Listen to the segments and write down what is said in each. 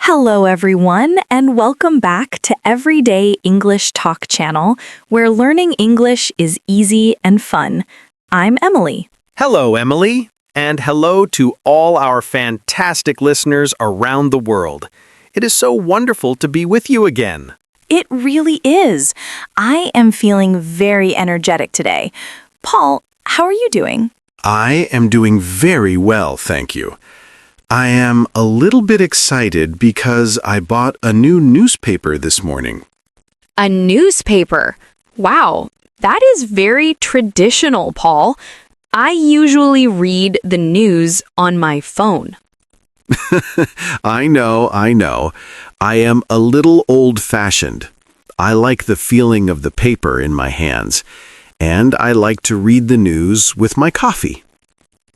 Hello, everyone, and welcome back to Everyday English Talk channel, where learning English is easy and fun. I'm Emily. Hello, Emily, and hello to all our fantastic listeners around the world. It is so wonderful to be with you again. It really is. I am feeling very energetic today. Paul, how are you doing? I am doing very well, thank you. I am a little bit excited because I bought a new newspaper this morning. A newspaper? Wow, that is very traditional, Paul. I usually read the news on my phone. I know. I am a little old-fashioned. I like the feeling of the paper in my hands, and I like to read the news with my coffee.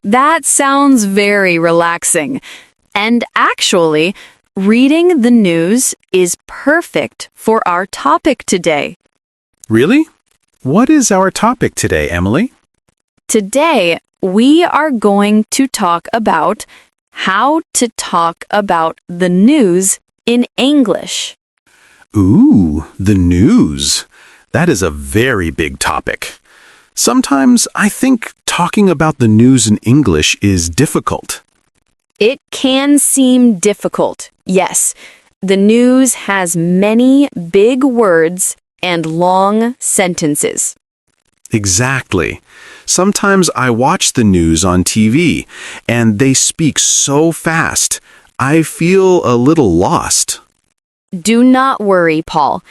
That sounds very relaxing. And actually, reading the news is perfect for our topic today. Really? What is our topic today, Emily? Today, we are going to talk about how to talk about the news in English. Ooh, the news. That is a very big topic. Sometimes I think talking about the news in English is difficult. It can seem difficult, yes. The news has many big words and long sentences. Exactly. Sometimes I watch the news on TV, and they speak so fast. I feel a little lost. Do not worry, Paul.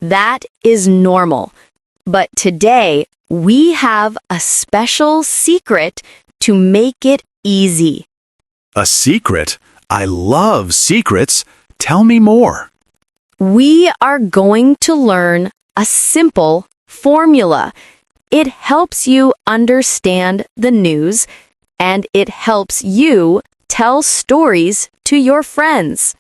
That is normal. But today, we have a special secret to make it easy. A secret? I love secrets. Tell me more. We are going to learn a simple formula. It helps you understand the news, and it helps you tell stories to your friends.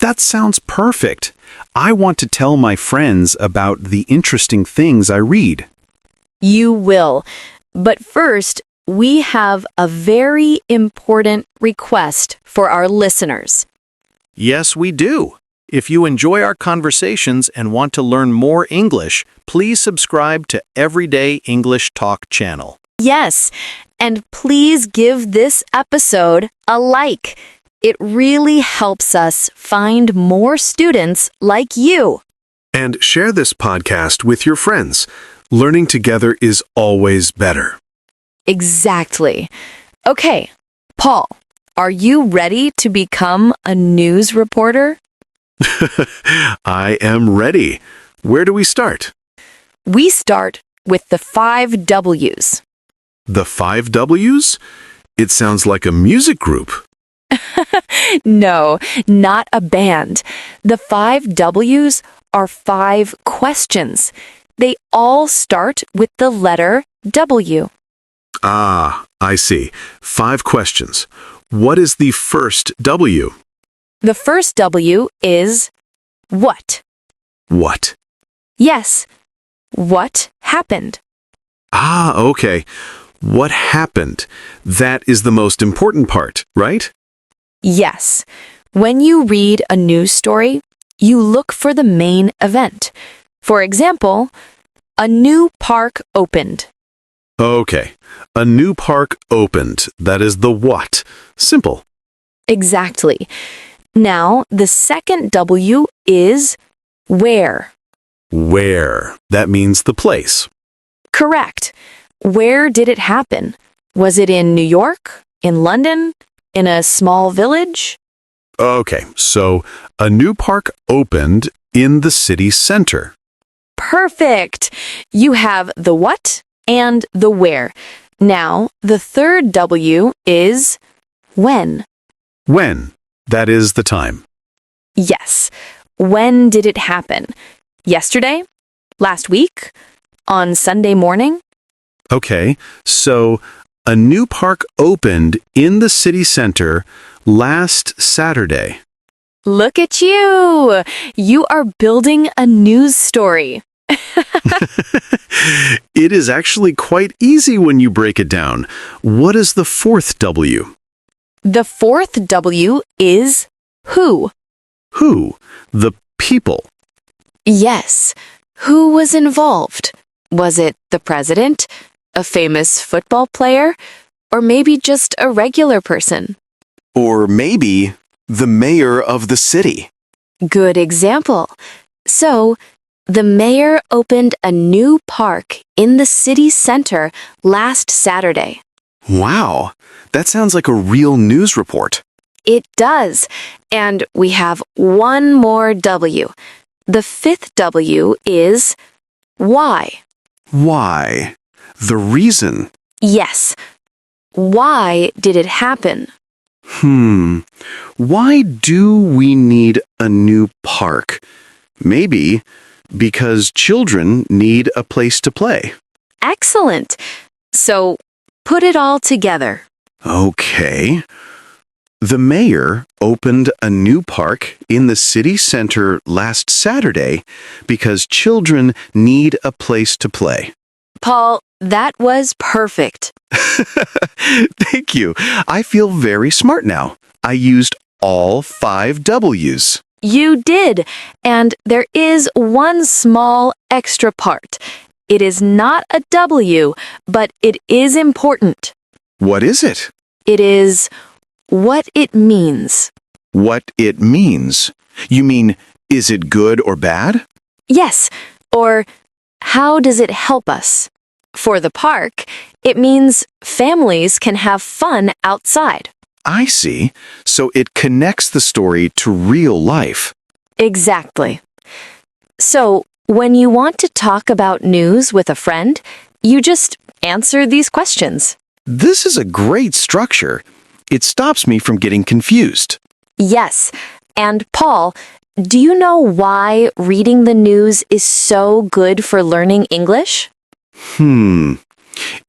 That sounds perfect. I want to tell my friends about the interesting things I read. You will. But first, we have a very important request for our listeners. Yes, we do. If you enjoy our conversations and want to learn more English, please subscribe to Everyday English Talk channel. Yes, and please give this episode a like. It really helps us find more students like you. And share this podcast with your friends. Learning together is always better. Exactly. Okay, Paul, are you ready to become a news reporter? I am ready. Where do we start? We start with the 5 W's. The 5 W's? It sounds like a music group. No, not a band. The 5 W's are 5 questions. They all start with the letter W. Ah, I see. 5 questions. What is the first W? The first W is what? What? Yes, what happened? Ah, okay. What happened? That is the most important part, right? Yes. When you read a news story, you look for the main event. For example, a new park opened. Okay. A new park opened. That is the what. Simple. Exactly. Now, the second W is where. Where? That means the place. Correct. Where did it happen? Was it in New York? In London? In a small village? Okay, so a new park opened in the city center. Perfect. You have the what and the where. Now, the third W is when. When? That is the time. Yes. When did it happen? Yesterday? Last week? On Sunday morning? Okay, so a new park opened in the city center last Saturday. Look at you! You are building a news story. It is actually quite easy when you break it down. What is the fourth W? The fourth W is who. Who? The people. Yes. Who was involved? Was it the president, a famous football player, or maybe just a regular person? Or maybe the mayor of the city. Good example. So, the mayor opened a new park in the city center last Saturday. Wow, that sounds like a real news report. It does. And we have one more W. The fifth W is why. Why? The reason. Yes. Why did it happen? Why do we need a new park? Maybe because children need a place to play. Excellent. So, put it all together. Okay. The mayor opened a new park in the city center last Saturday because children need a place to play. Paul, that was perfect. Thank you. I feel very smart now. I used all 5 W's. You did. And there is one small extra part. It is not a W, but it is important. What is it? It is what it means. What it means. You mean, is it good or bad? Yes, or how does it help us? For the park, it means families can have fun outside. I see. So it connects the story to real life. Exactly. So, when you want to talk about news with a friend, you just answer these questions. This is a great structure. It stops me from getting confused. Yes. And Paul, do you know why reading the news is so good for learning English?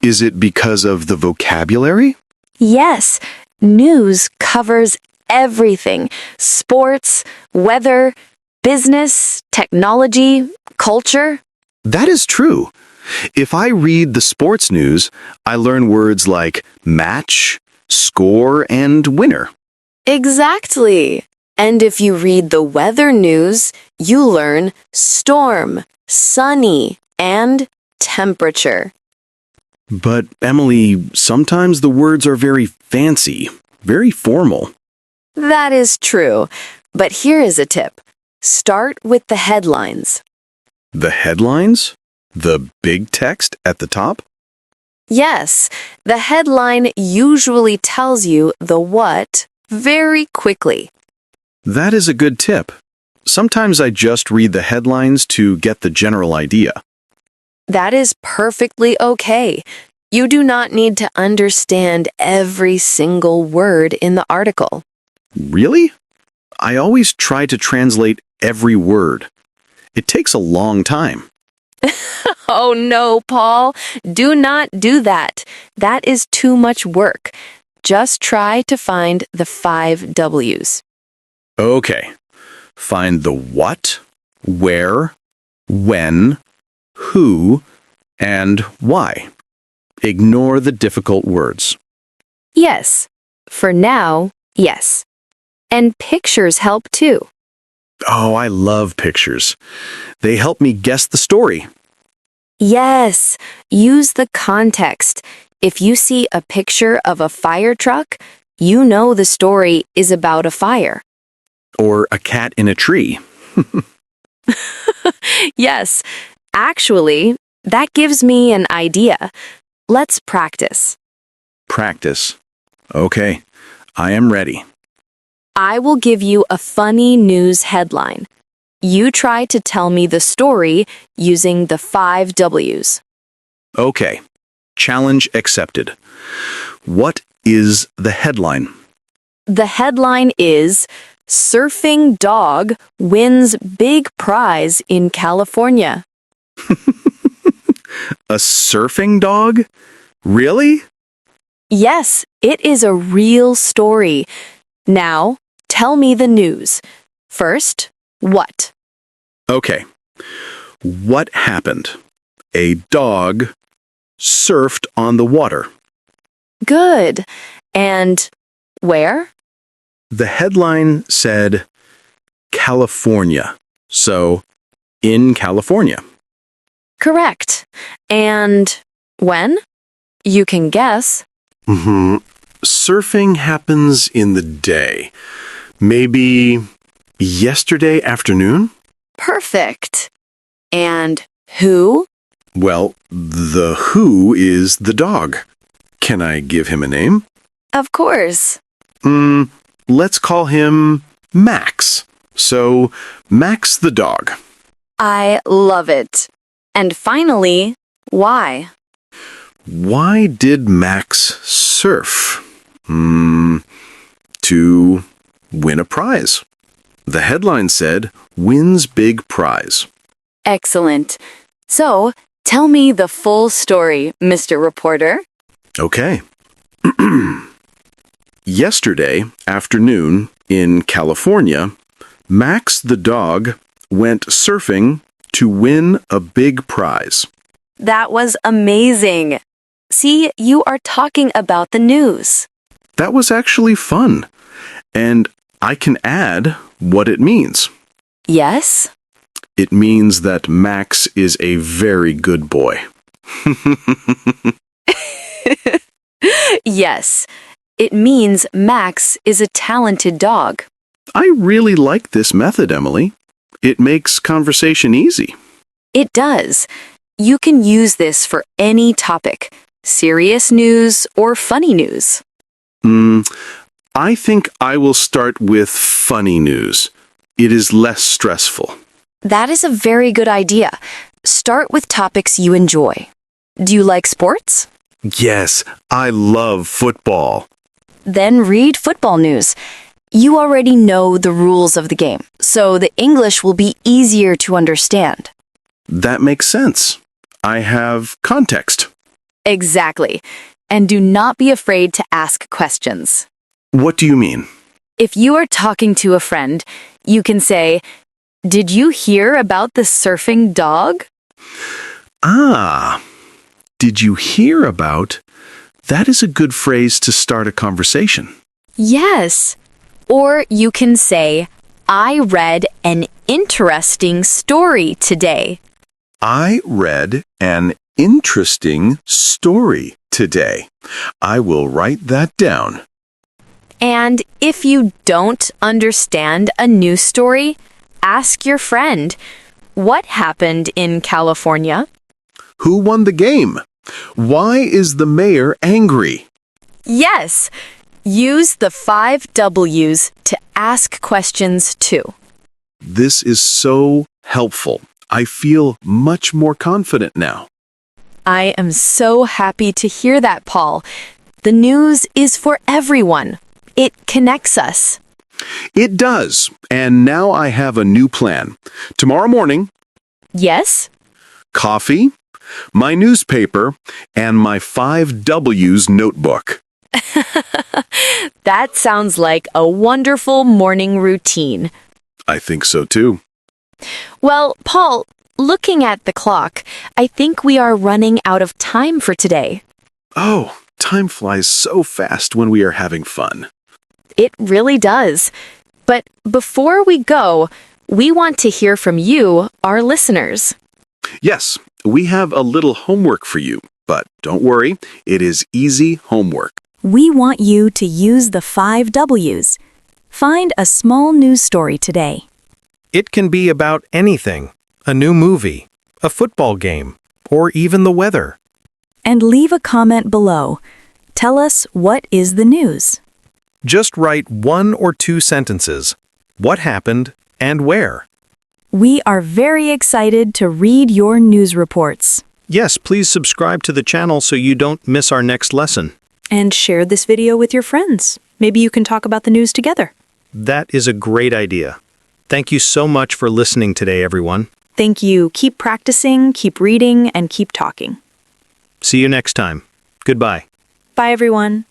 Is it because of the vocabulary? Yes. News covers everything. Sports, weather, business, technology, culture. That is true. If I read the sports news, I learn words like match, score, and winner. Exactly. And if you read the weather news, you learn storm, sunny, and temperature. But, Emily, sometimes the words are very fancy, very formal. That is true. But here is a tip. Start with the headlines. The headlines? The big text at the top? Yes, the headline usually tells you the what very quickly. That is a good tip. Sometimes I just read the headlines to get the general idea. That is perfectly okay. You do not need to understand every single word in the article. Really? I always try to translate every word. It takes a long time. Oh no, Paul. Do not do that. That is too much work. Just try to find the 5 W's. Okay. Find the what, where, when, who, and why. Ignore the difficult words. Yes. For now, yes. And pictures help too. Oh, I love pictures. They help me guess the story. Yes. Use the context. If you see a picture of a fire truck, you know the story is about a fire. Or a cat in a tree. Yes. Actually, that gives me an idea. Let's practice. Practice. Okay, I am ready. I will give you a funny news headline. You try to tell me the story using the 5 W's. Okay, challenge accepted. What is the headline? The headline is Surfing Dog Wins Big Prize in California. A surfing dog? Really? Yes, it is a real story. Now, tell me the news. First, what? Okay. What happened? A dog surfed on the water. Good. And where? The headline said California. So, in California. Correct. And when? You can guess. Surfing happens in the day. Maybe yesterday afternoon? Perfect. And who? Well, the who is the dog. Can I give him a name? Of course. Let's call him Max. So, Max the dog. I love it. And finally, why? Why did Max surf? To win a prize. The headline said, wins big prize. Excellent. So, tell me the full story, Mr. Reporter. Okay. Yesterday afternoon in California, Max the dog went surfing to win a big prize. That was amazing. See, you are talking about the news. That was actually fun. And I can add what it means. Yes? It means that Max is a very good boy. Yes. It means Max is a talented dog. I really like this method, Emily. It makes conversation easy. It does. You can use this for any topic, serious news or funny news. I think I will start with funny news. It is less stressful. That is a very good idea. Start with topics you enjoy. Do you like sports? Yes, I love football. Then read football news. You already know the rules of the game, so the English will be easier to understand. That makes sense. I have context. Exactly. And do not be afraid to ask questions. What do you mean? If you are talking to a friend, you can say, "Did you hear about the surfing dog?" Ah, did you hear about? That is a good phrase to start a conversation. Yes. Or you can say, "I read an interesting story today." I read an interesting story today. I will write that down. And if you don't understand a news story, ask your friend, "What happened in California?" Who won the game? Why is the mayor angry? Yes. Use the 5 W's to ask questions too. This is so helpful. I feel much more confident now. I am so happy to hear that, Paul. The news is for everyone. It connects us. It does. And now I have a new plan. Tomorrow morning, Yes? coffee, my newspaper, and my 5 W's notebook. That sounds like a wonderful morning routine. I think so too. Well, Paul, looking at the clock, I think we are running out of time for today. Oh, time flies so fast when we are having fun. It really does. But before we go, we want to hear from you, our listeners. Yes, we have a little homework for you, but don't worry, it is easy homework. We want you to use the 5 W's. Find a small news story today. It can be about anything, a new movie, a football game, or even the weather. And leave a comment below. Tell us what is the news. Just write 1 or 2 sentences. What happened and where? We are very excited to read your news reports. Yes, please subscribe to the channel so you don't miss our next lesson. And share this video with your friends. Maybe you can talk about the news together. That is a great idea. Thank you so much for listening today, everyone. Thank you. Keep practicing, keep reading, and keep talking. See you next time. Goodbye. Bye, everyone.